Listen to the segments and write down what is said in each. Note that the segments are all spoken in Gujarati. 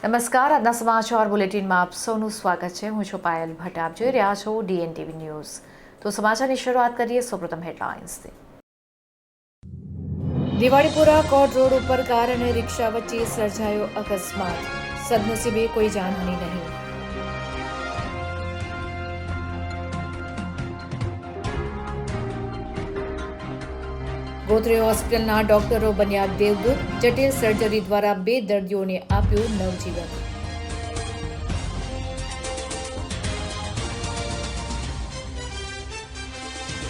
નમસ્કાર, આજના સમાચાર બુલેટિનમાં આપ સૌનું સ્વાગત છે. હું છું પાયલ ભટ્ટ. આપ જોઈ રહ્યા છો DNTV ન્યૂઝ. તો સમાચારની શરૂઆત કરીએ સૌપ્રથમ હેડલાઇન્સથી. દિવાળીપુરા કોર્ટ રોડ ઉપર કાર અને રિક્ષા વચ્ચે સર્જાયો અકસ્માત. સદનસીબે કોઈ જાનહાનિ નહીં. ગોત્રી હોસ્પિટલના ડોક્ટરો બન્યા દેવદૂત. જટિલ સર્જરી દ્વારા 2 દર્દીઓને આપ્યું નવજીવન.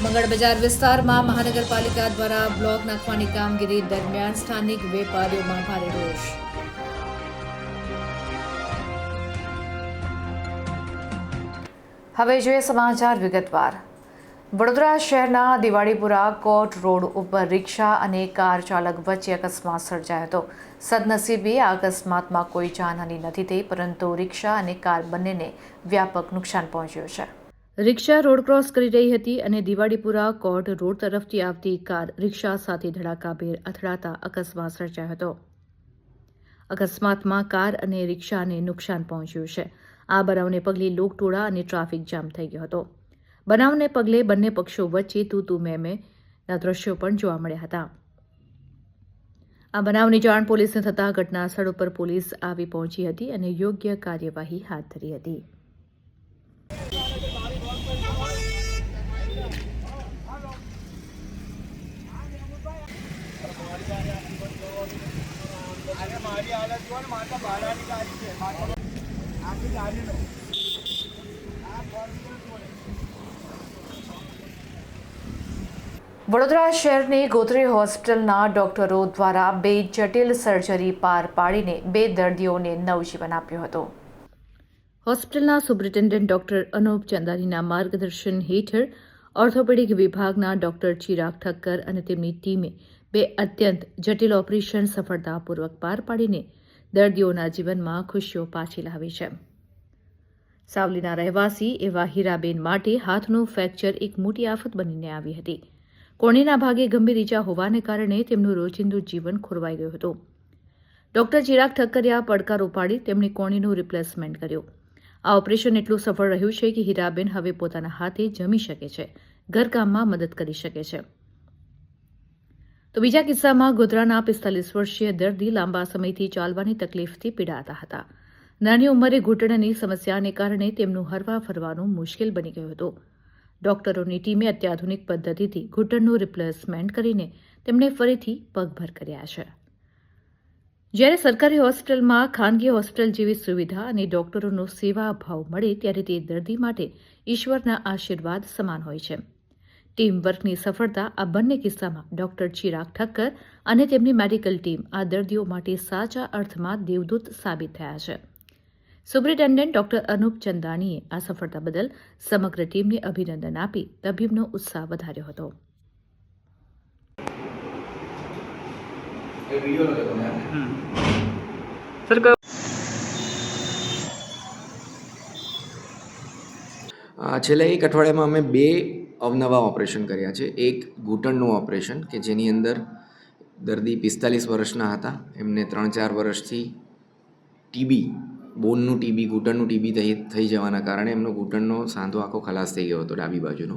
મંગળ બજાર વિસ્તારમાં મહાનગરપાલિકા દ્વારા બ્લોક નાખવાની કામગીરી દરમિયાન સ્થાનિક વેપારીઓમાં ભારે રોષ. હવે જોઈએ સમાચાર વિગતવાર. વડોદરા શહેરના દિવાળીપુરા કોર્ટ રોડ ઉપર રિક્ષા અને કાર ચાલક વચ્ચે અકસ્માત સર્જાયો હતો. સદનસીબે આ અકસ્માતમાં કોઈ જાનહાનિ નથી થઈ, પરંતુ રિક્ષા અને કાર બંનેને વ્યાપક નુકસાન પહોંચ્યું છે. રિક્ષા રોડ ક્રોસ કરી રહી હતી અને દિવાળીપુરા કોર્ટ રોડ તરફથી આવતી કાર રિક્ષા સાથે ધડાકાભેર અથડાતા અકસ્માત સર્જાયો હતો. અકસ્માતમાં કાર અને રિક્ષાને નુકસાન પહોંચ્યું છે. આ બનાવને પગલે લોકટોળા અને ટ્રાફિક જામ થઈ ગયો હતો. બનાવને પગલે બંને પક્ષો વચ્ચે તું મેના દ્રશ્યો પણ જોવા મળ્યા હતા. આ બનાવની જાણ પોલીસને થતાં ઘટના સ્થળ ઉપર પોલીસ આવી પહોંચી હતી અને યોગ્ય કાર્યવાહી હાથ ધરી હતી. વડોદરા શહેરની ગોત્રી હોસ્પિટલના ડોક્ટરો દ્વારા 2 જટિલ સર્જરી પાર પાડીને 2 દર્દીઓને નવજીવન આપ્યું હતું. હોસ્પિટલના સુપ્રિન્ટેન્ડન્ટ ડોક્ટર અનુપ ચંદાનીના માર્ગદર્શન હેઠળ ઓર્થોપેડિક વિભાગના ડોક્ટર ચિરાગ ઠક્કર અને તેમની ટીમે 2 અત્યંત જટિલ ઓપરેશન સફળતાપૂર્વક પાર પાડીને દર્દીઓના જીવનમાં ખુશીઓ પાછી લાવી છે. સાવલીના રહેવાસી એવા હીરાબેન માટે હાથનું ફ્રેક્ચર એક મોટી આફત બનીને આવી હતી. કોણીના ભાગે ગંભીર ઈજા હોવાને કારણે તેમનું રોજિંદુ જીવન ખોરવાઈ ગયું હતું. ડોક્ટર ચિરાગ ઠક્કરે આ પડકાર ઉપાડી તેમણે કોણીનું રિપ્લેસમેન્ટ કર્યું. આ ઓપરેશન એટલું સફળ રહ્યું છે કે હીરાબેન હવે પોતાના હાથે જમી શકે છે, ઘરકામમાં મદદ કરી શકે છે. તો બીજા કિસ્સામાં ગોધરાના 45 વર્ષીય દર્દી લાંબા સમયથી ચાલવાની તકલીફથી પીડાતા હતા. નાની ઉંમરે ઘૂંટણની સમસ્યાને કારણે તેમનું હરવા ફરવાનું મુશ્કેલ બની ગયું હતું. ડોક્ટરોની ટીમે અત્યાધુનિક પદ્ધતિથી ઘૂંટણનું રિપ્લેસમેન્ટ કરીને તેમને ફરીથી પગભર કર્યા છે. જ્યારે સરકારી હોસ્પિટલમાં ખાનગી હોસ્પિટલ જેવી સુવિધા અને ડોક્ટરોનો સેવા ભાવ મળે ત્યારે તે દર્દી માટે ઈશ્વરના આશીર્વાદ સમાન હોય છે. ટીમ વર્કની સફળતા આ બંને કિસ્સામાં ડોક્ટર ચિરાગ ઠક્કર અને તેમની મેડિકલ ટીમ આ દર્દીઓ માટે સાચા અર્થમાં દેવદૂત સાબિત થયા છે. સુપ્રિન્ટેન્ડન્ટ ડોક્ટર અનુપ ચંદાનીએ આ સફળતા બદલ સમગ્ર ટીમને અભિનંદન આપી તબીબનો ઉત્સાહ વધાર્યો હતો. છેલ્લા 1 અઠવાડિયામાં અમે 2 અવનવા ઓપરેશન કર્યા છે. એક ઘૂંટણનું ઓપરેશન કે જેની અંદર દર્દી 45 વર્ષના હતા. એમને 3-4 વર્ષથી ટીબી, બોનનું ટીબી, ઘૂંટણનું ટીબી થઈ જવાના કારણે એમનો ઘૂંટણનો સાંધો આખો ખલાસ થઈ ગયો હતો, ડાબી બાજુનો.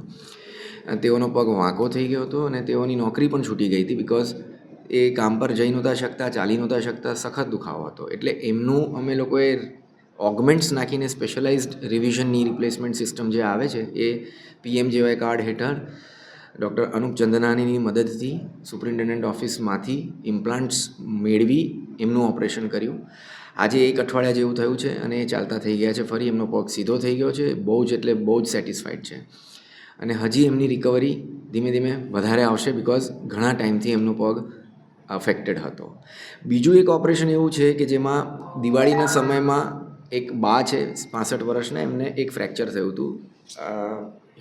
તેઓનો પગ વાંકો થઈ ગયો હતો અને તેઓની નોકરી પણ છૂટી ગઈ હતી બિકોઝ એ કામ પર જઈ નહોતા શકતા, ચાલી નહોતા શકતા, સખત દુખાવો હતો. એટલે એમનું અમે લોકોએ ઓગમેન્ટ્સ નાખીને સ્પેશિયલાઇઝ્ડ રિવિઝન ની રિપ્લેસમેન્ટ સિસ્ટમ જે આવે છે એ PMJY કાર્ડ હેઠળ ડૉક્ટર અનુપ ચંદનાનીની મદદથી સુપ્રિન્ટેન્ડન્ટ ઓફિસમાંથી ઇમ્પ્લાન્ટ્સ મેળવી એમનું ઓપરેશન કર્યું. આજે 1 અઠવાડિયા જેવું થયું છે અને એ ચાલતા થઈ ગયા છે. ફરી એમનો પગ સીધો થઈ ગયો છે. બહુ જ સેટિસ્ફાઈડ છે અને હજી એમની રિકવરી ધીમે ધીમે વધારે આવશે બિકોઝ ઘણા ટાઈમથી એમનો પગ અફેક્ટેડ હતો. બીજું એક ઓપરેશન એવું છે કે જેમાં દિવાળીના સમયમાં એક બા છે 65 વર્ષના, એમને એક ફ્રેક્ચર થયું હતું.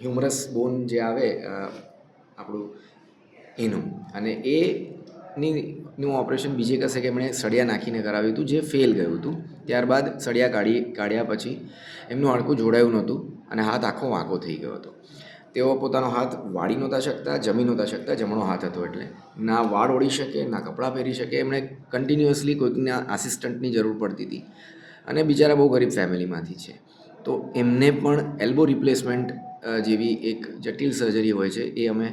હ્યુમરસ બોન જે આવે આપણું એનું, અને એનું ઓપરેશન બીજે કશે કે એમણે સળિયા નાખીને કરાવ્યું હતું જે ફેલ ગયું હતું. ત્યારબાદ સળિયા કાઢ્યા પછી એમનું હાડકું જોડાયું નહોતું અને હાથ આખો વાંકો થઈ ગયો હતો. તેઓ પોતાનો હાથ વાળી નહોતા શકતા, જમી નહોતા શકતા, જમણો હાથ હતો એટલે ના વાળ ઓળી શકે, ના કપડાં પહેરી શકે. એમણે કન્ટિન્યુઅસલી કોઈકના આસિસ્ટન્ટની જરૂર પડતી હતી અને બિચારા બહુ ગરીબ ફેમિલીમાંથી છે. તો એમને પણ એલ્બો રિપ્લેસમેન્ટ જેવી એક જટિલ સર્જરી હોય છે એ અમે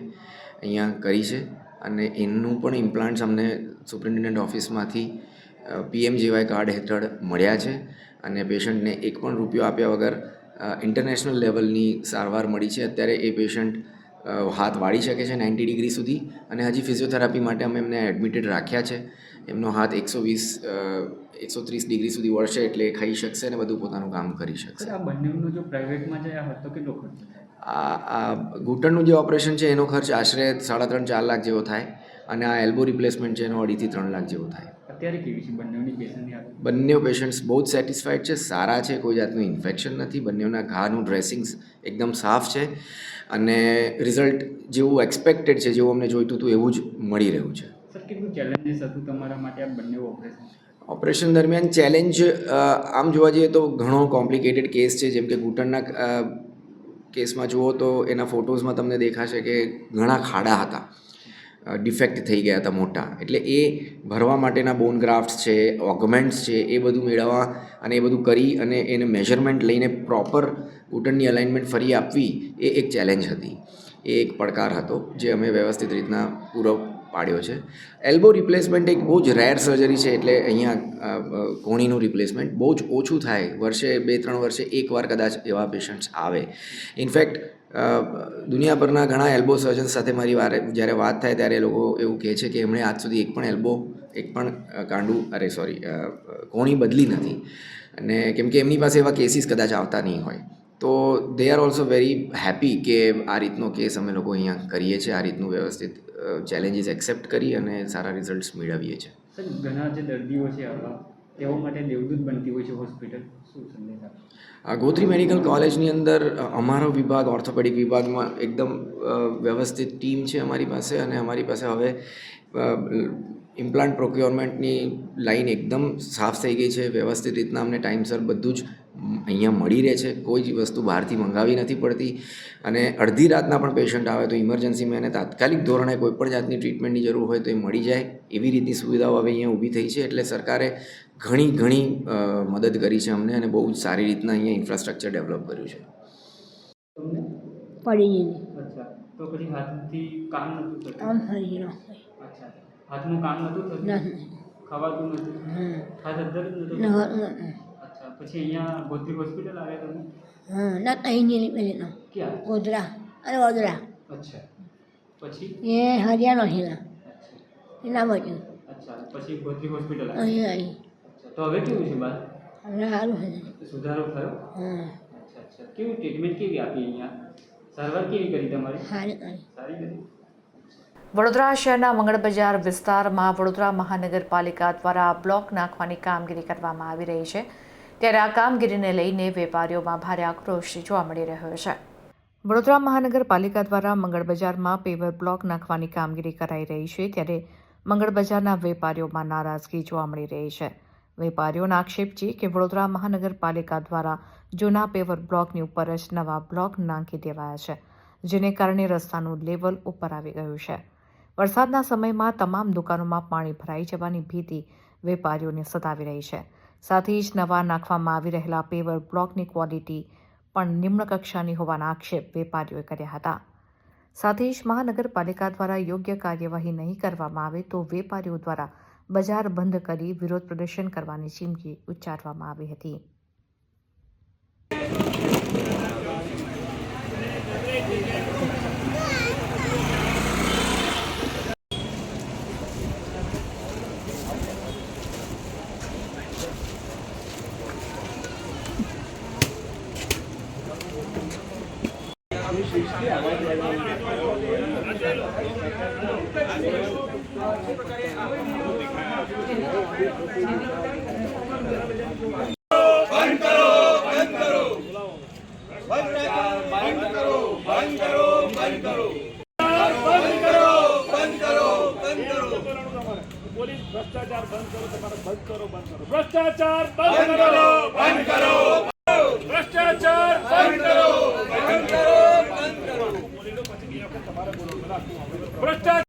અહીંયા કરી છે અને એનું પણ ઇમ્પ્લાન્ટ્સ અમને સુપ્રિન્ટેન્ડન્ટ ઓફિસમાંથી PMJY કાર્ડ હેઠળ મળ્યા છે અને પેશન્ટને એક પણ રૂપિયો આપ્યા વગર ઇન્ટરનેશનલ લેવલની સારવાર મળી છે. અત્યારે એ પેશન્ટ હાથ વાળી શકે છે 90 ડિગ્રી સુધી અને હજી ફિઝિયોથેરાપી માટે અમે એમને એડમિટેડ રાખ્યા છે. એમનો હાથ 130 ડિગ્રી સુધી વળશે એટલે એ ખાઈ શકશે અને બધું પોતાનું કામ કરી શકશે. આ બંનેનું જો પ્રાઇવેટમાં જાય તો કેટલો ખર્ચ થાય? આ ઘૂંટણનું જે ઓપરેશન છે એનો ખર્ચ આશરે 3.5-4 લાખ જેવો થાય અને આ એલ્બો રિપ્લેસમેન્ટ છે એનો 2.5-3 લાખ જેવો થાય. અત્યારે કેવી છે બંનેની પેશન્ટની હાલત? બંને પેશન્ટ્સ બહુ જ સેટિસ્ફાઈડ છે, સારા છે, કોઈ જાતનું ઇન્ફેક્શન નથી, બંનેના ઘાનું ડ્રેસિંગ્સ એકદમ સાફ છે અને રિઝલ્ટ જેવું એક્સપેક્ટેડ છે, જેવું અમને જોઈતું હતું એવું જ મળી રહ્યું છે. સર, કેટલું ચેલેન્જીસ હતું તમારા માટે આ બંને ઓપરેશન દરમિયાન ચેલેન્જ આમ જોવા જઈએ તો ઘણો કોમ્પ્લિકેટેડ કેસ છે. જેમ કે ઘૂંટણના કેસમાં જુઓ તો એના ફોટોઝમાં તમને દેખાશે કે ઘણા ખાડા હતા, ડિફેક્ટ થઈ ગયા હતા મોટા. એટલે એ ભરવા માટેના બોન ગ્રાફ્ટ્સ છે, ઓગમેન્ટ્સ છે, એ બધું મેળવવા અને એ બધું કરી અને એને મેઝરમેન્ટ લઈને પ્રોપર ઘૂંટણની અલાઇનમેન્ટ ફરી આપવી એ એક ચેલેન્જ હતી, એ એક પડકાર હતો જે અમે વ્યવસ્થિત રીતના પૂરો પાડ્યો છે. એલ્બો રિપ્લેસમેન્ટ એક બહુ જ રેર સર્જરી છે એટલે અહીંયા કોણીનું રિપ્લેસમેન્ટ બહુ જ ઓછું થાય, વર્ષે 2-3 વર્ષે એકવાર કદાચ એવા પેશન્ટ્સ આવે. ઇનફેક્ટ દુનિયાભરના ઘણા એલ્બો સર્જન્સ સાથે મારી જ્યારે વાત થાય ત્યારે એ લોકો એવું કહે છે કે એમણે આજ સુધી એક પણ કોણી બદલી નથી અને કેમ કે એમની પાસે એવા કેસીસ કદાચ આવતા નહીં હોય. તો they are also very happy કે આ રીતનો કેસ અમે લોકો અહીંયા કરીએ છીએ, આ રીતનું વ્યવસ્થિત ચેલેન્જીસ એક્સેપ્ટ કરી અને સારા રિઝલ્ટ્સ મેળવીએ છીએ. સર, ઘણા જે દર્દીઓ છે આવા તેઓ માટે દેવદૂત બનતી હોય છે હોસ્પિટલ, શું સંદેશ આપશો? ગોત્રી મેડિકલ કોલેજની અંદર અમારો વિભાગ ઓર્થોપેડિક વિભાગમાં એકદમ વ્યવસ્થિત ટીમ છે અમારી પાસે અને અમારી પાસે હવે ઇમ્પ્લાન્ટ પ્રોક્યોરમેન્ટની લાઈન એકદમ સાફ થઈ ગઈ છે. વ્યવસ્થિત રીતના અમને ટાઈમસર બધું જ અહીંયા મળી રહે છે, કોઈ જ વસ્તુ બહારથી મંગાવી નથી પડતી અને અડધી રાતના પણ પેશન્ટ આવે તો ઇમરજન્સીમાં એને તાત્કાલિક ધોરણે કોઈ પણ જાતની ટ્રીટમેન્ટની જરૂર હોય તો એ મળી જાય એવી રીતની સુવિધાઓ હવે અહીંયા ઊભી થઈ છે. એટલે સરકારે ઘણી મદદ કરી છે અમને અને બહુ જ સારી રીતના અહીંયા ઇન્ફ્રાસ્ટ્રક્ચર ડેવલપ કર્યું છે. પડી અચ્છા, તો પછી હાથથી કામ નહોતું થતું? આમ ફરી ગયો અચ્છા, હાથનું કામ નહોતું થતું? નથી ખાવાતું નહોતું? હાથ અદ્ધર જ નહોતું? અચ્છા, પછી અહીંયા ગોત્રી હોસ્પિટલ આવ્યા તમે? ના અહીં નહીં પેલી ક્યાં? ગોધરા અને વડોદરા અચ્છા, પછી? એ હરિયાણો હિલા અચ્છા એના બાજુ અચ્છા, પછી ગોત્રી હોસ્પિટલ આવી? અહીં આવી અચ્છા, તો હવે કેવું છે બાદ? હવે સારું છે. સુધારો થયો? અચ્છા, કેવી ટ્રીટમેન્ટ કેવી આપી અહીંયા? સારવાર કેવી કરી તમારી? સારી કરી. સારી કરી. વડોદરા શહેરના મંગળ બજાર વિસ્તારમાં વડોદરા મહાનગરપાલિકા દ્વારા બ્લોક નાખવાની કામગીરી કરવામાં આવી રહી છે, ત્યારે આ કામગીરીને લઈને વેપારીઓમાં ભારે આક્રોશ જોવા મળી રહ્યો છે. વડોદરા મહાનગરપાલિકા દ્વારા મંગળ બજારમાં પેવર બ્લોક નાખવાની કામગીરી કરાઈ રહી છે, ત્યારે મંગળ બજારના વેપારીઓમાં નારાજગી જોવા મળી રહી છે. વેપારીઓનો આક્ષેપ છે કે વડોદરા મહાનગરપાલિકા દ્વારા જૂના પેવર બ્લોકની ઉપર જ નવા બ્લોક નાખી દેવાયા છે, જેને કારણે રસ્તાનું લેવલ ઉપર આવી ગયું છે. વરસાદના સમયમાં તમામ દુકાનોમાં પાણી ભરાઈ જવાની ભીતિ વેપારીઓને સતાવી રહી છે. સાથે જ નવા નાખવામાં આવી રહેલા પેવર બ્લોકની ક્વોલિટી પણ નિમ્ન કક્ષાની હોવાના આક્ષેપ વેપારીઓએ કર્યા હતા. સાથે જ મહાનગરપાલિકા દ્વારા યોગ્ય કાર્યવાહી નહીં કરવામાં આવે તો વેપારીઓ દ્વારા બજાર બંધ કરી વિરોધ પ્રદર્શન કરવાની ચીમકી ઉચ્ચારવામાં આવી હતી. પોલીસ ભ્રષ્ટાચાર બંધ કરો, તમારે બંધ કરો. ભ્રષ્ટાચાર બંધ કરો. ભ્રષ્ટાચાર બંધ કરો. भ्रष्टाचार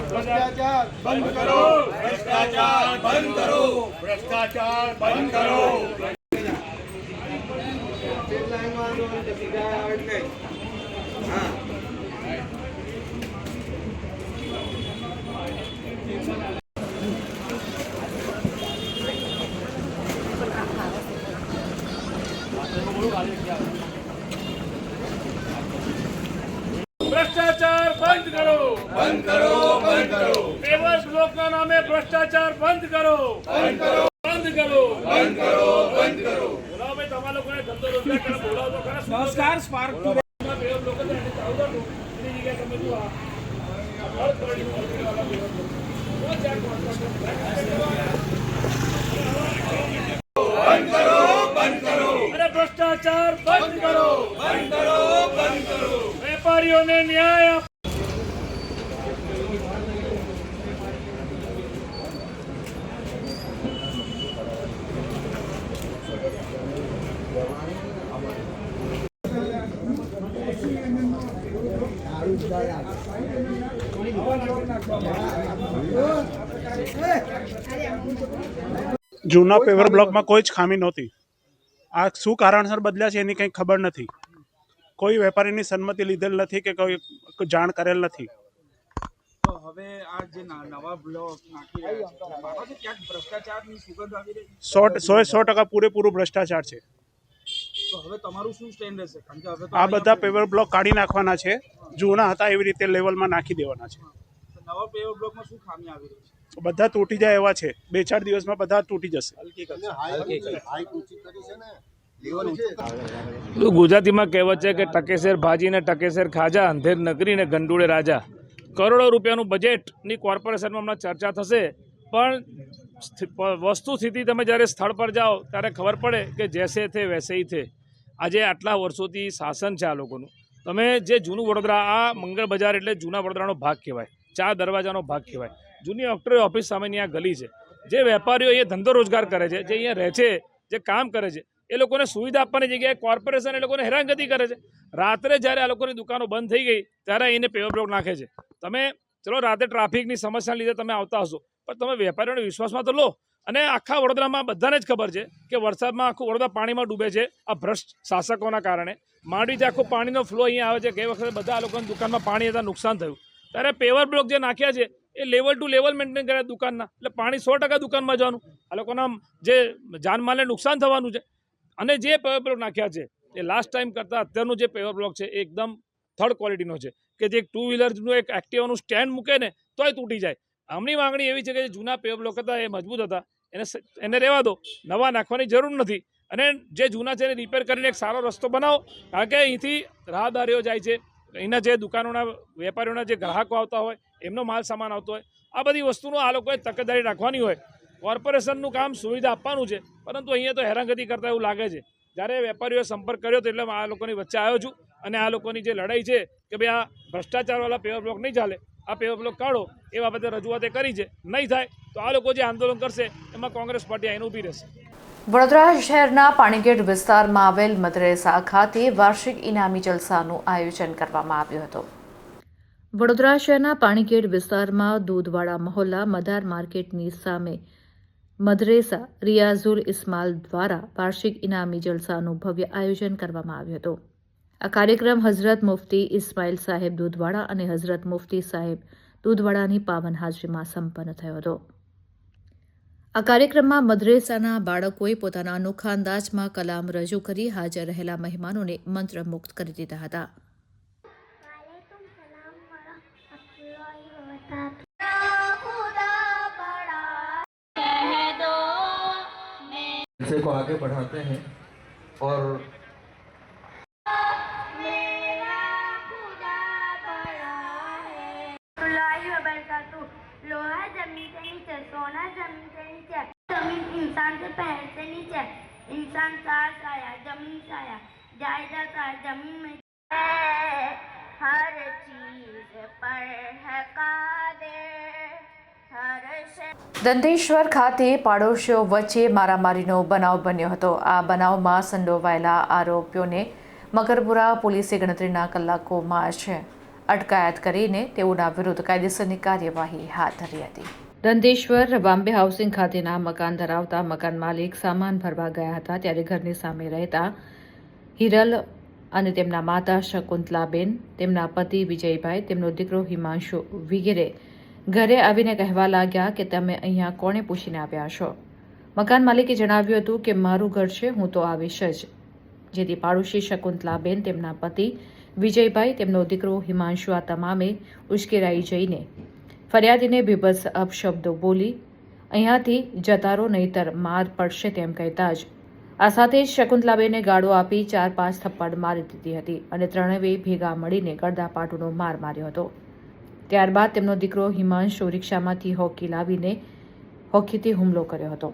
भ्रष्टाचार बंद करो, भ्रष्टाचार बंद करो, भ्रष्टाचार बंद करो। भ्रष्टाचार बंद करो, बंद करो, बंद करो। पेवर ब्लॉक का नाम है भ्रष्टाचार बंद करो, बंद करो, बंद करो, बंद करो, बंद करो। बोला भाई तुम्हारा लोगों ने धंधो रोजगार कर बोला तो करा। नमस्कार स्पार्क पेवर ब्लॉक का रहने चाहूँगा तो इन्हीं जगह समझ लो आप हर तरह की वाला पेवर ब्लॉक वो क्या बंद करो, बंद करो। अरे भ्रष्टाचार बंद करो, बंद करो, बंद करो। व्यापारियों ने न्याय જૂના પેવર બ્લોકમાં કોઈ જ ખામી નહોતી. આ શું કારણસર બદલ્યા છે એની કંઈ ખબર નથી. કોઈ વેપારીની સંમતિ લીધેલ નથી કે કોઈ જાણ કરેલ નથી. તો હવે આ જે નવા બ્લોક નાખી રહ્યા છે માનો છે ક્યાંક ભ્રષ્ટાચારની સુગંધ આવી રહી છે. 100% પૂરેપૂરું ભ્રષ્ટાચાર છે. તો હવે તમારું શું સ્ટેન્ડ રહેશે? કારણ કે હવે તો આ બધા પેવર બ્લોક કાઢી નાખવાના છે. જૂના હતા એવી રીતે લેવલમાં નાખી દેવાના છે. નવા પેવર બ્લોકમાં શું ખામી આવી રહી છે? બધા તૂટી જાય એવા છે. 2-4 દિવસમાં બધા તૂટી જશે. ગુજરાતીમાં કહેવત છે કે ટકેસર ભાજી ને ટકેસર ખાજા, અંધેર નગરી ને ગંડુળે રાજા. કરોડો રૂપિયાનું બજેટની કોર્પોરેશનમાં હમણાં ચર્ચા થશે, પણ વસ્તુ સ્થિતિ તમે જ્યારે સ્થળ પર જાઓ ત્યારે ખબર પડે કે જૈસે થે વૈસે હી થે. આજે આટલા વર્ષોથી શાસન છે આ લોકોનું. તમે જે જૂનું વડોદરા, આ મંગળ બજાર એટલે જૂના વડોદરાનો ભાગ કહેવાય, 4 દરવાજાનો ભાગ કહેવાય. જૂની ઓક્ટોરી ઓફિસ સામેની આ ગલી છે. જે વેપારીઓ અહીંયા ધંધો રોજગાર કરે છે, જે અહીંયા રહે છે, જે કામ કરે છે, એ લોકોને સુવિધા આપવાની જગ્યાએ કોર્પોરેશન એ લોકોને હેરાનગતિ કરે છે. રાત્રે જ્યારે આ લોકોની દુકાનો બંધ થઈ ગઈ ત્યારે એને પેવર બ્લોક નાખે છે. તમે ચલો રાતે ટ્રાફિકની સમસ્યાના લીધે તમે આવતા હશો, પણ તમે વેપારીઓને વિશ્વાસમાં તો લો. અને આખા વડોદરામાં બધાને જ ખબર છે કે વરસાદમાં આખું વડોદરા પાણીમાં ડૂબે છે આ ભ્રષ્ટ શાસકોના કારણે. માંડવીથી આખો પાણીનો ફ્લો અહીંયા આવે છે. ગઈ વખતે બધા લોકોની દુકાનમાં પાણી હતા, નુકસાન થયું. ત્યારે પેવર બ્લોક જે નાખ્યા છે એ લેવલ ટુ લેવલ મેન્ટેન કર્યા દુકાનના, એટલે પાણી 100% દુકાનમાં જવાનું. આ લોકોના જે જાનમાલને નુકસાન થવાનું છે. અને જે પેવર બ્લોક નાખ્યા છે એ લાસ્ટ ટાઈમ કરતાં અત્યારનું જે પેવર બ્લોક છે એ એકદમ થર્ડ ક્વોલિટીનો છે કે જે 2 વ્હીલરનું એક એક્ટિવાનું સ્ટેન્ડ મૂકે ને તોય તૂટી જાય. આમની માંગણી એવી છે કે જે જૂના પેવર બ્લોક હતા એ મજબૂત હતા, એને રહેવા દો, નવા નાખવાની જરૂર નથી. અને જે જૂના છે એને રિપેર કરીને એક સારો રસ્તો બનાવો, કારણ કે અહીંથી રાહદારીઓ જાય છે, અહીંના જે દુકાનોના વેપારીઓના જે ગ્રાહકો આવતા હોય, એમનો માલ સામાન આવતો હોય. આ બધી વસ્તુનો આ લોકોએ તકેદારી રાખવાની હોય. કોર્પોરેશનનું કામ સુવિધા આપવાનું છે, પરંતુ અહીંયા તો હેરાનગતિ કરતા એવું લાગે છે. જ્યારે વેપારીઓએ સંપર્ક કર્યો તો એટલે આ લોકોની વચ્ચે આવ્યો છું. અને આ લોકોની જે લડાઈ છે કે ભાઈ આ ભ્રષ્ટાચારવાળા પેવર બ્લોક નહીં ચાલે, આ પેવર બ્લોક કાઢો, એ બાબતે રજૂઆતે કરી છે. નહીં થાય તો આ લોકો જે આંદોલન કરશે એમાં કોંગ્રેસ પાર્ટી આવીને ઊભી રહેશે. વડોદરા શહેરના પાણીગેટ વિસ્તારમાં આવેલ મદ્રેસા ખાતે વાર્ષિક ઇનામી જલસાનું આયોજન કરવામાં આવ્યું હતું. વડોદરા શહેરના પાણીગેટ વિસ્તારમાં દૂધવાડા મહોલ્લા મદાર માર્કેટની સામે મદ્રેસા રિયાઝુલ ઇસ્માલ દ્વારા વાર્ષિક ઇનામી જલસાનું ભવ્ય આયોજન કરવામાં આવ્યું હતું. આ કાર્યક્રમ હઝરત મુફ્તી ઇસ્માઇલ સાહેબ દૂધવાડા અને હઝરત મુફ્તી સાહેબ દૂધવાડાની પાવન હાજરીમાં સંપન્ન થયો હતો. આ કાર્યક્રમમાં મદ્રેસાના બાળકોએ પોતાના અનોખા અંદાજમાં કલામ રજૂ કરી હાજર રહેલા મહેમાનોને મંત્રમુગ્ધ કરી દીધા હતા. को आगे बढ़ाते हैं और लोहा जमीन से नीचे, सोना जमीन से नीचे, जमीन इंसान के पैर से नीचे, इंसान सांस आया, जमीन से आया, जायदाद आया, जमीन में हर चीज पर है कादिर हर शय દંતેશ્વર ખાતે પાડોશીઓ વચ્ચે મારામારીનો બનાવ બન્યો હતો. આ બનાવમાં સંડોવાયેલા આરોપીઓને મકરપુરા પોલીસે ગણતરીના કલાકોમાં જ અટકાયત કરીને તેઓના વિરુદ્ધ કાયદેસરની કાર્યવાહી હાથ ધરી હતી. દંતેશ્વર બોમ્બે હાઉસિંગ ખાતેના મકાન ધરાવતા મકાન માલિક સામાન ભરવા ગયા હતા ત્યારે ઘરની સામે રહેતા હિરલ અને તેમના માતા શકુંતલાબેન, તેમના પતિ વિજયભાઈ, તેમનો દીકરો હિમાંશુ વગેરે ઘરે આવીને કહેવા લાગ્યા કે તમે અહીંયા કોણે પૂછીને આવ્યા છો. મકાન માલિકે જણાવ્યું હતું કે મારું ઘર છે, હું તો આવીશ જ. જેથી પાડોશી શકુંતલાબેન, તેમના પતિ વિજયભાઈ, તેમનો દીકરો હિમાંશુ આ તમામે ઉશ્કેરાઈ જઈને ફરિયાદીને બીભત્સ અપશબ્દો બોલી અહીંયાથી જતા રહો નહીતર માર પડશે તેમ કહેતા જ આ સાથે જ શકુંતલાબેને ગાળો આપી 4-5 થપ્પડ મારી દીધી હતી અને ત્રણેય ભેગા મળીને ગળદાપાટુનો માર માર્યો હતો. ત્યારબાદ તેમનો દીકરો હિમાંશુ રિક્ષામાંથી હોકી લાવીને હોકીથી હુમલો કર્યો હતો.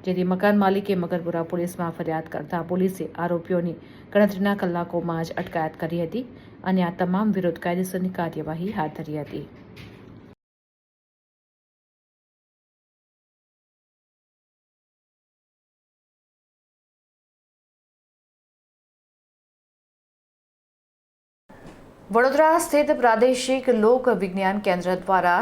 જેથી મકાન માલિકે મકરપુરા પોલીસમાં ફરિયાદ કરતા પોલીસે આરોપીઓની ગણતરીના કલાકોમાં જ અટકાયત કરી હતી અને આ તમામ વિરુદ્ધ કાયદેસરની કાર્યવાહી હાથ ધરી હતી. વડોદરા સ્થિત પ્રાદેશિક લોક વિજ્ઞાન કેન્દ્ર દ્વારા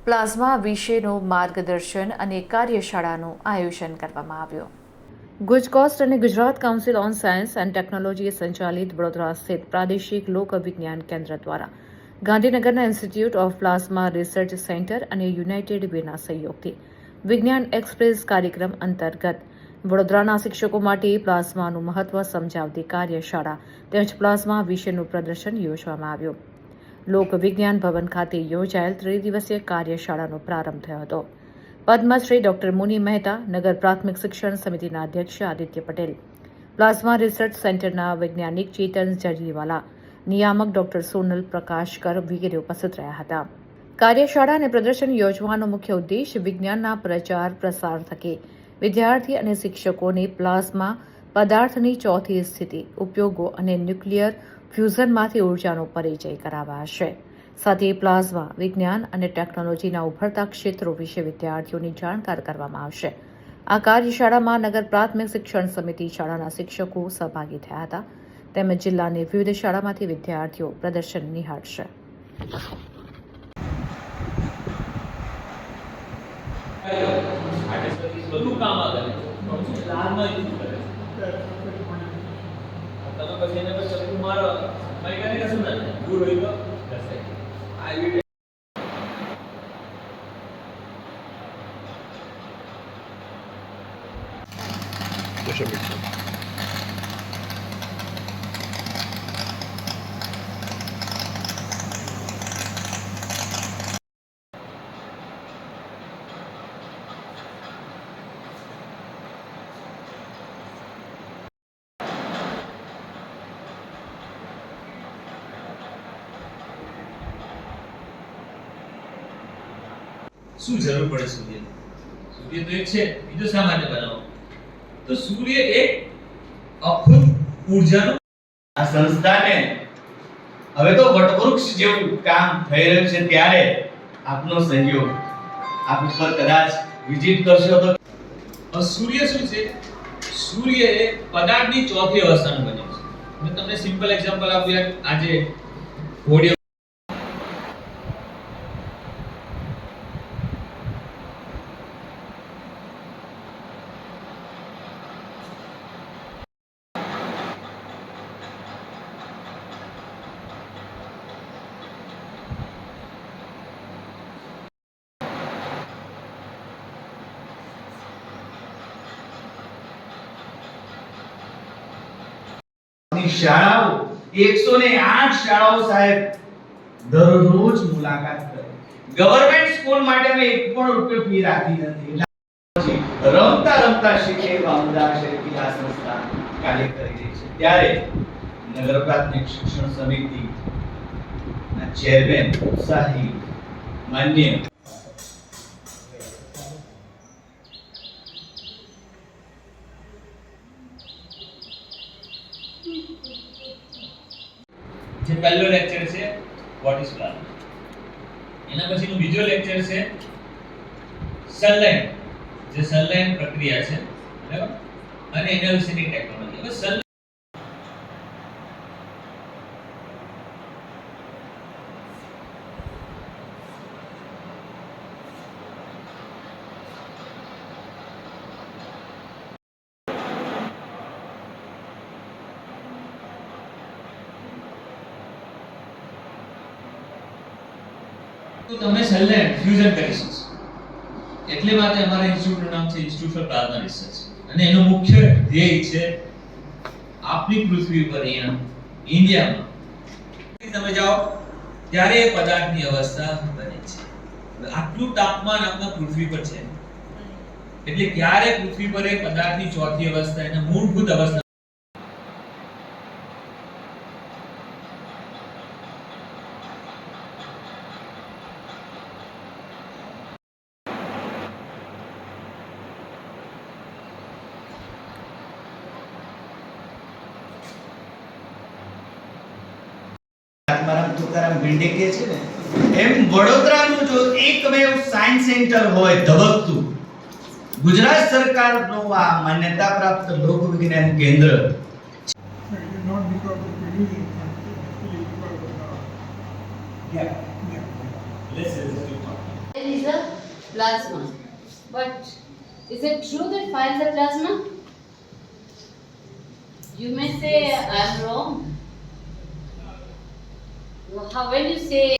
પ્લાઝમા વિશેનું માર્ગદર્શન અને કાર્યશાળાનું આયોજન કરવામાં આવ્યું. ગુજકોસ્ટ અને Gujarat council on science and technology સંચાલિત વડોદરા સ્થિત પ્રાદેશિક લોક વિજ્ઞાન કેન્દ્ર દ્વારા ગાંધીનગરના institute of plasma research centre અને યુનાઇટેડ વેના સહયોગથી વિજ્ઞાન એક્સપ્રેસ કાર્યક્રમ અંતર્ગત વડોદરાના શિક્ષકો માટે પ્લાઝમાનું મહત્વ સમજાવતી કાર્યશાળા તેમજ પ્લાઝમા વિશેનું પ્રદર્શન યોજવામાં આવ્યું. લોક વિજ્ઞાન ભવન ખાતે યોજાયેલ ત્રિદિવસીય કાર્યશાળાનો પ્રારંભ થયો હતો. પદ્મશ્રી ડોક્ટર મુનિ મહેતા, નગર પ્રાથમિક શિક્ષણ સમિતિના અધ્યક્ષ આદિત્ય પટેલ, પ્લાઝમા રિસર્ચ સેન્ટરના વૈજ્ઞાનિક ચેતન જરીવાલા, નિયામક ડોક્ટર સોનલ પ્રકાશકર વગેરે ઉપસ્થિત રહ્યા હતા. કાર્યશાળા અને પ્રદર્શન યોજવાનો મુખ્ય ઉદ્દેશ વિજ્ઞાનના પ્રચાર પ્રસાર થકી વિદ્યાર્થી અને શિક્ષકોને પ્લાઝમા પદાર્થની ચોથી સ્થિતિ, ઉપયોગો અને ન્યુક્લિયર ફ્યુઝનમાંથી ઉર્જાનો પરિચય કરાવવા છે. સાથે પ્લાઝમા વિજ્ઞાન અને ટેકનોલોજીના ઉભરતા ક્ષેત્રો વિશે વિદ્યાર્થીઓની જાણકાર કરવામાં આવશે. આ કાર્યશાળામાં નગર પ્રાથમિક શિક્ષણ સમિતિ શાળાના શિક્ષકો સહભાગી થયા હતા તેમજ જિલ્લાની વિવિધ શાળામાંથી વિદ્યાર્થીઓ પ્રદર્શન નિહાળશે. બધું કામ આગળ પ્લાઝમા યુઝ કરે તમે પછી એને પછી ચપ્પુ મારો ભાઈ કને કશું ના દૂર હોય તો આવી શું જરૂર પડે સૂર્ય? સૂર્ય તો એક છે, બીજો શા માટે બનાવો? તો સૂર્ય એક અખૂટ ઊર્જાનો આ સંસ્થાને હવે તો વટવૃક્ષ જેવું કામ થઈ રહ્યું છે ત્યારે આપનો સહયોગ આપ ઉપર કદાચ વિઝિટ કરશો તો સૂર્ય શું છે? સૂર્ય એ પદાર્થની ચોથી અવસ્થાનું બને છે. મેં તમને સિમ્પલ એક્ઝામ્પલ આપ્યું. આજે ઘોડીઓ શાળાઓ 108 શાળાઓ સાહેબ દરરોજ મુલાકાત કરે. ગવર્નમેન્ટ સ્કૂલ માટે મેં 1 પણ રૂપિયો ફી રાખી નથી. રમતા રમતા શીખે એવા ઉદાહરણથી આ સંસ્થા કાર્ય કરી રહી છે. ત્યારે નગર પ્રાથમિક શિક્ષણ સમિતિ ના ચેરમેન ઉત્સાહી માન્ય જે પહેલો લેક્ચર છે વોટ ઇઝ પ્લાઝમા. એના પછીનો બીજો લેક્ચર છે સેલ લાઈન, જે સેલ લાઈન પ્રક્રિયા છે, બરાબર, અને એના વિશેની ટેકનોલોજી. હવે સેલ તો તમે સેલ લાઈન ફ્યુઝન કરી શકશો. એટલે માટે અમારા ઇન્સ્ટિટ્યૂટનું નામ છે ઇન્સ્ટિટ્યૂટ ફોર પ્લાઝમા રિસર્ચ, અને એનો મુખ્ય ધ્યેય છે આપણી પૃથ્વી પર અહીંયા ઇન્ડિયામાં તમે જાઓ ત્યારે એ પદાર્થની અવસ્થા બને છે. આટલું તાપમાન આપણા પૃથ્વી પર છે, એટલે ક્યારે પૃથ્વી પર એ પદાર્થની ચોથી અવસ્થા, એના મૂળભૂત અવસ્થા આત્મારામ તુકારામ ભીંડે કહે છે ને, એમ વડોદરાનું જો એકમેવ સાયન્સ સેન્ટર હોય ધબકતું, ગુજરાત સરકારનું આ માન્યતા પ્રાપ્ત લોક વિજ્ઞાન કેન્દ્ર. There is a plasma, but is it true that fire is a plasma? You may say I am wrong. How when you say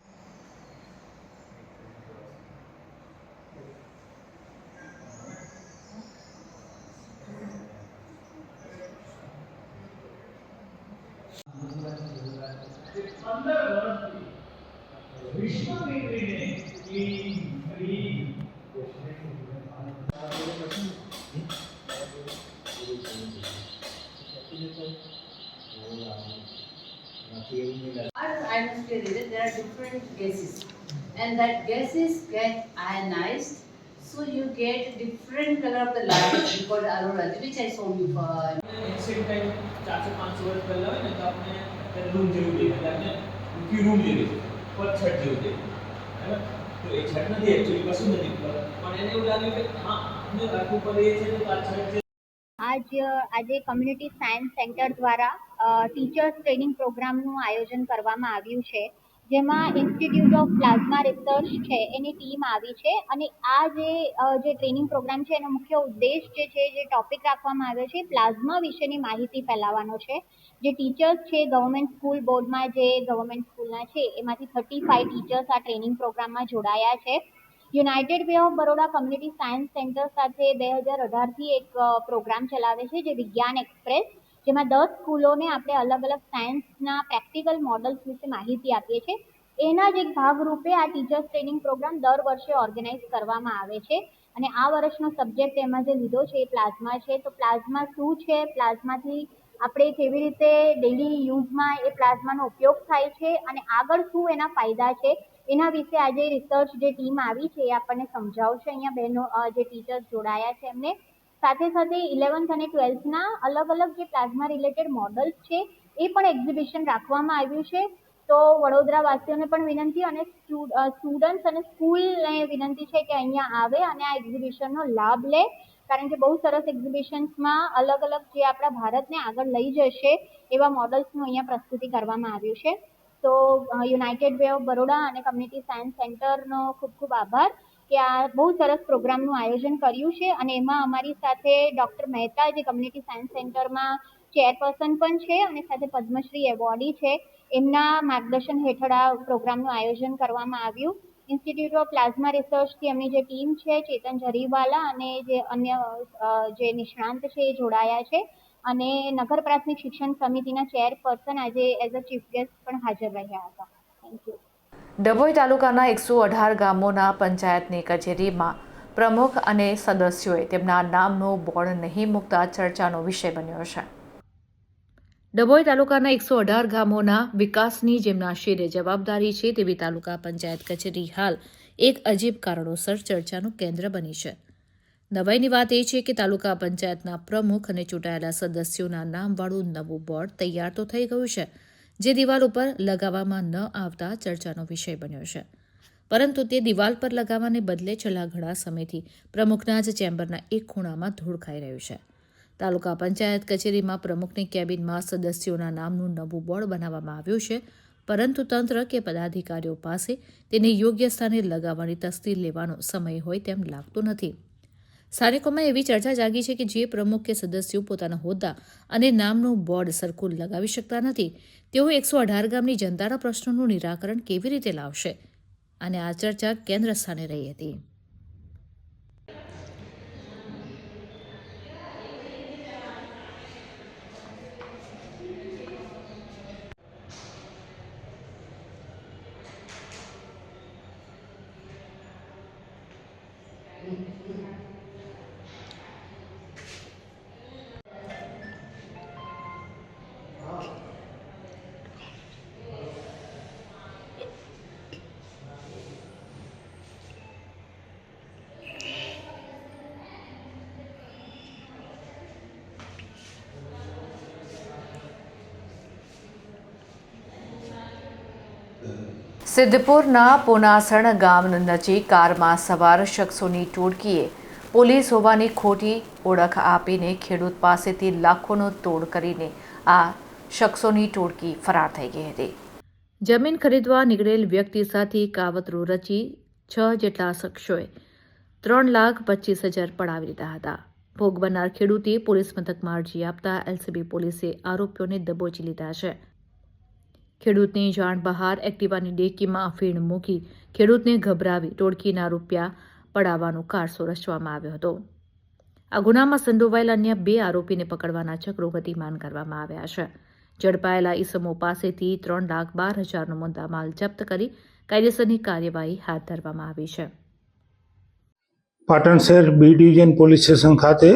I must tell you that there are different gases, and that gases get ionized, so you get different color of the light called aurora, which I showed you for. Accident time 400-500 વર્ષ પહેલા હોય ને, તો આપણે રૂમ જેવું દેખાય, આપણે ઊંચી રૂમ જેવી પથ્થર જેવું દેખાય, બરાબર. તો એ છત નથી, એકચ્યુઅલી કશું નથી, પણ એને એવું લાગ્યું કે હા આપણે રાખવું પડે છે, તો આ છત છે. આજે કમ્યુનિટી સાયન્સ સેન્ટર દ્વારા ટીચર્સ ટ્રેનિંગ પ્રોગ્રામનું આયોજન કરવામાં આવ્યું છે, જેમાં ઇન્સ્ટિટ્યૂટ ઓફ પ્લાઝમા રિસર્ચ છે એની ટીમ આવી છે. અને આ જે ટ્રેનિંગ પ્રોગ્રામ છે એનો મુખ્ય ઉદ્દેશ જે છે, જે ટોપિક રાખવામાં આવ્યો છે, પ્લાઝમા વિશેની માહિતી ફેલાવવાનો છે. જે ટીચર્સ છે ગવર્મેન્ટ સ્કૂલ બોર્ડમાં, જે ગવર્મેન્ટ સ્કૂલના છે એમાંથી 35 ટીચર્સ આ ટ્રેનિંગ પ્રોગ્રામમાં જોડાયા છે. United way of Baroda community science centre સાથે 2018થી એક પ્રોગ્રામ ચલાવે છે, જે વિજ્ઞાન એક્સપ્રેસ, જેમાં 10 સ્કૂલોને આપણે અલગ અલગ સાયન્સના પ્રેક્ટિકલ મોડલ્સ વિશે માહિતી આપીએ છીએ. એના જ એક ભાગરૂપે આ ટીચર્સ ટ્રેનિંગ પ્રોગ્રામ દર વર્ષે ઓર્ગેનાઇઝ કરવામાં આવે છે. અને આ વર્ષનો સબ્જેક્ટ એમાં જે લીધો છે એ પ્લાઝમા છે. તો પ્લાઝમા શું છે, પ્લાઝમાથી આપણે કેવી રીતે ડેઇલી યુઝમાં એ પ્લાઝમાનો ઉપયોગ થાય છે, અને આગળ શું એના ફાયદા છે, એના વિશે આજે રિસર્ચ જે ટીમ આવી છે એ આપણને સમજાવશે. અહીંયા બહેનો જે ટીચર્સ જોડાયા છે એમને સાથે સાથે 11th અને 12thના અલગ અલગ જે પ્લાઝમા રિલેટેડ મોડલ્સ છે એ પણ એક્ઝિબિશન રાખવામાં આવ્યું છે. તો વડોદરાવાસીઓને પણ વિનંતી, અને સ્ટુડન્ટ્સ અને સ્કૂલને વિનંતી છે કે અહીંયા આવે અને આ એક્ઝિબિશનનો લાભ લે, કારણ કે બહુ સરસ એક્ઝિબિશન્સમાં અલગ અલગ જે આપણા ભારતને આગળ લઈ જશે એવા મોડલ્સનું અહીંયા પ્રસ્તુતિ કરવામાં આવ્યું છે. તો યુનાઇટેડ વે ઓફ બરોડા અને કમ્યુનિટી સાયન્સ સેન્ટરનો ખૂબ ખૂબ આભાર કે આ બહુ સરસ પ્રોગ્રામનું આયોજન કર્યું છે. અને એમાં અમારી સાથે ડૉક્ટર મહેતા, જે કમ્યુનિટી સાયન્સ સેન્ટરમાં ચેરપર્સન પણ છે અને સાથે પદ્મશ્રી એવોર્ડી છે, એમના માર્ગદર્શન હેઠળ આ પ્રોગ્રામનું આયોજન કરવામાં આવ્યું. ઇન્સ્ટિટ્યૂટ ઓફ પ્લાઝમા રિસર્ચથી એમની જે ટીમ છે, ચેતન જરીવાલા અને જે અન્ય જે નિષ્ણાંત છે એ જોડાયા છે. અને નગર પ્રાથમિક શિક્ષણ સમિતિના ચેરપર્સન આજે એઝ અ ચીફ ગેસ્ટ પણ હાજર રહ્યા હતા. Thank you. ડભોઈ તાલુકાના 118 ગામોના પંચાયતની કચેરીમાં પ્રમુખ અને સદસ્યોએ તેમના નામનું બોર્ડ નહીં મૂકતા ચર્ચાનો વિષય બન્યો છે. ડભોઈ તાલુકાના 118 ગામોના વિકાસની જેમના શિરે જવાબદારી છે તેવી તાલુકા પંચાયત કચેરી હાલ એક અજીબ કારણોસર ચર્ચાનું કેન્દ્ર બની છે. નવાઈની વાત એ છે કે તાલુકા પંચાયતના પ્રમુખ અને ચૂંટાયેલા સદસ્યોના નામવાળું નવું બોર્ડ તૈયાર તો થઈ ગયું છે, જે દિવાલ ઉપર લગાવવામાં ન આવતા ચર્ચાનો વિષય બન્યો છે. પરંતુ તે દિવાલ પર લગાવવાને બદલે છેલ્લા ઘણા સમયથી પ્રમુખના જ ચેમ્બરના એક ખૂણામાં ધૂળ ખાઈ રહ્યું છે. તાલુકા પંચાયત કચેરીમાં પ્રમુખની કેબિનમાં સદસ્યોના નામનું નવું બોર્ડ બનાવવામાં આવ્યું છે, પરંતુ તંત્ર કે પદાધિકારીઓ પાસે તેને યોગ્ય સ્થાને લગાવવાની તસ્દી લેવાનો સમય હોય તેમ લાગતું નથી. સ્થાનિકોમાં એવી ચર્ચા જાગી છે કે જે પ્રમુખ કે સદસ્યો પોતાના હોદ્દા અને નામનું બોર્ડ સરખું લગાવી શકતા નથી, તેઓ 118 ગામની જનતાના પ્રશ્નોનું નિરાકરણ કેવી રીતે લાવશે? અને આ ચર્ચા કેન્દ્ર સ્થાને રહી હતી. સિદ્ધપુરના પોનાસણ ગામ નજીક કારમાં સવાર શખ્સોની ટોળકીએ પોલીસ હોવાની ખોટી ઓળખ આપીને ખેડૂત પાસેથી લાખોનો તોડ કરીને આ શખ્સોની ટોળકી ફરાર થઈ ગઈ હતી. જમીન ખરીદવા નીકળેલ વ્યક્તિ સાથે કાવતરું રચી 6 જેટલા શખ્સોએ 3,25,000 પડાવી લીધા હતા. ભોગ બનનાર ખેડૂતે પોલીસ મથકમાં અરજી આપતા એલસીબી પોલીસે આરોપીઓને દબોચી લીધા છે. ખેડૂતની જાણ બહાર એક્ટિવાની ડેકીમાં અફીણ મૂકી ખેડૂતને ગભરાવી ટોળકીના રૂપિયા પડાવવાનો કારસો રચવામાં આવ્યો હતો. આ ગુનામાં સંડોવાયેલા અન્ય 2 આરોપીને પકડવાના ચક્રો ગતિમાન કરવામાં આવ્યા છે. ઝડપાયેલા ઈસમો પાસેથી 3,12,000નો મુદ્દામાલ જપ્ત કરી કાયદેસરની કાર્યવાહી હાથ ધરવામાં આવી છે. પાટણ શહેર બી ડિવિઝન પોલીસ સ્ટેશન ખાતે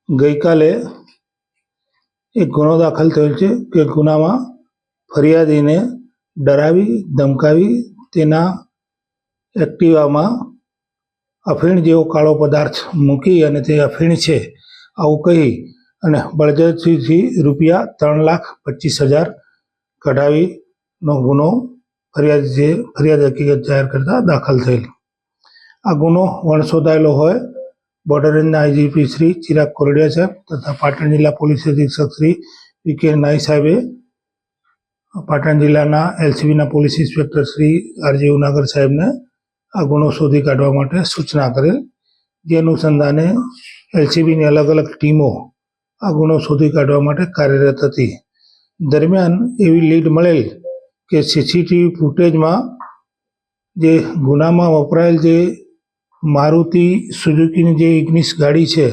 ગઈકાલે એક ગુનો દાખલ થયેલ છે કે ગુનામાં ફરિયાદીને ડરાવી ધમકાવી તેના એક્ટિવામાં અફીણ જેવો કાળો પદાર્થ મૂકી અને તે અફીણ છે આવું કહી અને બળજબરીથી રૂપિયા 3,25,000 કઢાવીનો ગુનો ફરિયાદ હકીકત જાહેર કરતા દાખલ થયેલ. આ ગુનો વણશોધાયેલો હોય બોર્ડર રેન્જના આઈજીપી શ્રી ચિરાગ કોરડિયા સાહેબ તથા પાટણ જિલ્લા પોલીસ અધિક્ષક શ્રી વી.કે. નાઈ સાહેબે પાટણ જિલ્લાના એલસીબીના પોલીસ ઇન્સ્પેક્ટર શ્રી આર.જે. ઉનાગર સાહેબને આ ગુનો શોધી કાઢવા માટે સૂચના કરેલ. જે અનુસંધાને એલસીબીની અલગ અલગ ટીમો આ ગુનો શોધી કાઢવા માટે કાર્યરત હતી. દરમિયાન એવી લીડ મળેલ કે સીસીટીવી ફૂટેજમાં જે ગુનામાં વપરાયેલ જે મારુતિ સુઝુકીની જે ઇગ્નિસ ગાડી છે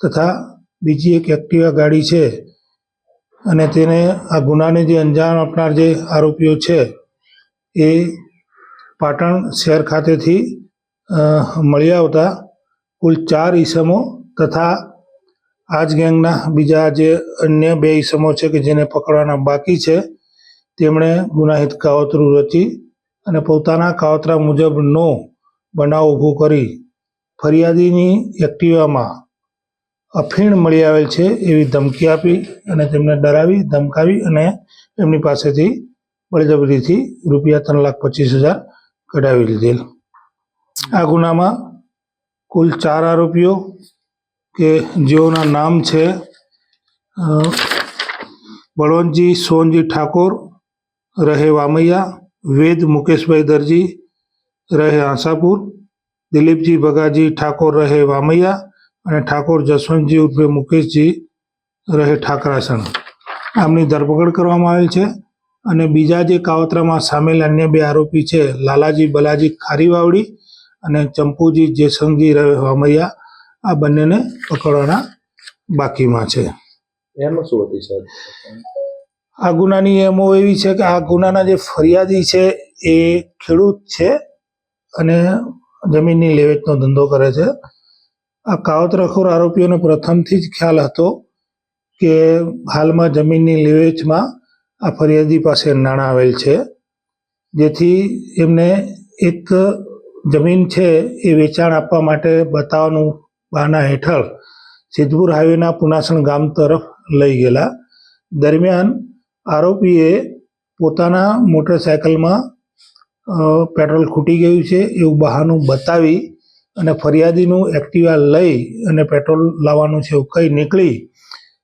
તથા બીજી એક એક્ટિવા ગાડી છે અને તેને આ ગુનાને જે અંજામ આપનાર જે આરોપીઓ છે એ પાટણ શહેર ખાતેથી મળી આવતા કુલ 4 ઈસમો તથા આ જ ગેંગના બીજા જે અન્ય 2 ઈસમો છે કે જેને પકડવાના બાકી છે તેમણે ગુનાહિત કાવતરું રચી અને પોતાના કાવતરા મુજબનો બનાવ ઊભો કરી ફરિયાદીની એક્ટિવામાં અફીણ મળી આવેલ છે એવી ધમકી આપી અને તેમને ડરાવી ધમકાવી અને એમની પાસેથી બળજબરીથી રૂપિયા 3,25,000 કઢાવી લીધેલ. આ ગુનામાં કુલ 4 આરોપીઓ કે જેઓના નામ છે બળવંતજી સોનજી ઠાકોર રહે વામૈયા, વેદ મુકેશભાઈ દરજી રહે આશાપુર, દિલીપજી ભગાજી ઠાકોર રહે વામૈયા અને ઠાકોર જસવંતજી ઉર્ફે મુકેશજી રહે ઠાકરાસણ. આમની ધરપકડ કરવામાં આવેલ છે અને બીજા જે કાવતરામાં સામેલ અન્ય 2 આરોપી છે લાલાજી બલાજી ખારીવાવડી અને ચંપુજી જેસંગજી રહે વામૈયા, આ બંનેને પકડવાના બાકીમાં છે. એમાં શું હતી સાહેબ? આ ગુનાની એમો એવી છે કે આ ગુનાના જે ફરિયાદી છે એ ખેડૂત છે અને જમીનની લે વેચનો ધંધો કરે છે. આ કાવતરાખોર આરોપીઓને પ્રથમથી જ ખ્યાલ હતો કે હાલમાં જમીનની લે વેચમાં આ ફરિયાદી પાસે નાણાં આવેલ છે, જેથી એમને એક જમીન છે એ વેચાણ આપવા માટે બતાવવાનું બહાના હેઠળ સિદ્ધપુર હાઈવેના પુનાસણ ગામ તરફ લઈ ગયેલા. દરમિયાન આરોપીએ પોતાના મોટરસાયકલમાં પેટ્રોલ ખૂટી ગયું છે એવું બહાનું બતાવી અને ફરિયાદીનું એક્ટિવા લઈ અને પેટ્રોલ લાવવાનું છે એવું કહી નીકળી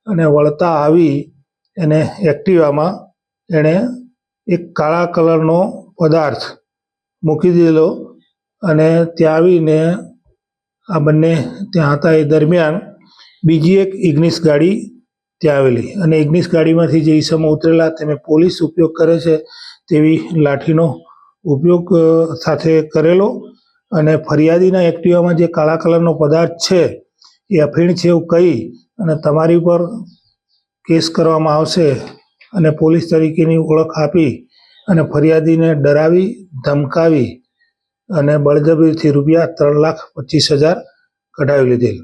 અને વળતા આવી એને એક્ટિવામાં એણે એક કાળા કલરનો પદાર્થ મૂકી દીધેલો અને ત્યાં આવીને આ બંને ત્યાં હતા એ દરમિયાન બીજી એક ઇગ્નિસ ગાડી ત્યાં આવેલી અને ઇગ્નિસ ગાડીમાંથી જે ઈસમો ઉતરેલા તેમે પોલીસ ઉપયોગ કરે છે તેવી લાઠીનો ઉપયોગ સાથે કરેલો અને ફરિયાદીના એક્ટિવામાં જે કાળા કલરનો પદાર્થ છે એ અફીણ છે એવું કહી અને તમારી ઉપર કેસ કરવામાં આવશે અને પોલીસ તરીકેની ઓળખ આપી અને ફરિયાદીને ડરાવી ધમકાવી અને બળજબરીથી રૂપિયા 3,25,000 કઢાવી લીધેલ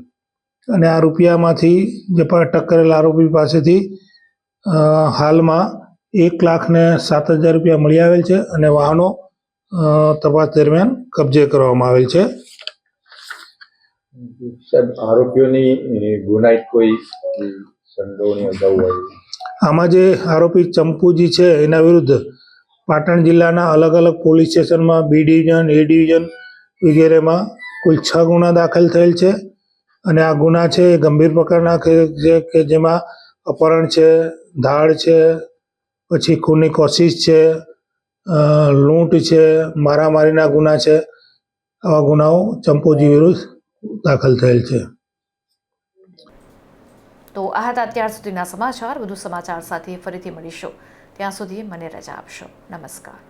અને આ રૂપિયામાંથી જે પણ અટક કરેલા આરોપી પાસેથી હાલમાં 1,07,000 રૂપિયા મળી આવેલ છે અને વાહનો તપાસ દરમિયાન કબજે કરવામાં આવેલ છે. સાહેબ, આરોપીઓની ગુનાહિત કોઈ સંડોવણી અગાઉ આવી? આમાં જે આરોપી ચંપુજી છે એના વિરુદ્ધ પાટણ જિલ્લાના અલગ અલગ પોલીસ સ્ટેશનમાં બી ડિવિઝન, એ ડિવિઝન વગેરેમાં કુલ 6 ગુના દાખલ થયેલ છે અને આ ગુના છે એ ગંભીર પ્રકારના છે કે જેમાં અપહરણ છે, ધાડ છે, પછી ખૂનની કોશિશ છે, લૂંટ છે, મારામારીના ગુના છે. આવા ગુનાઓ ચંપુજી વિરુદ્ધ દાખલ થયેલ છે. તો આ હતા અત્યાર સુધીના સમાચાર. વધુ સમાચાર સાથે ફરીથી મળીશું. ત્યાં સુધી મને રજા આપશો. નમસ્કાર.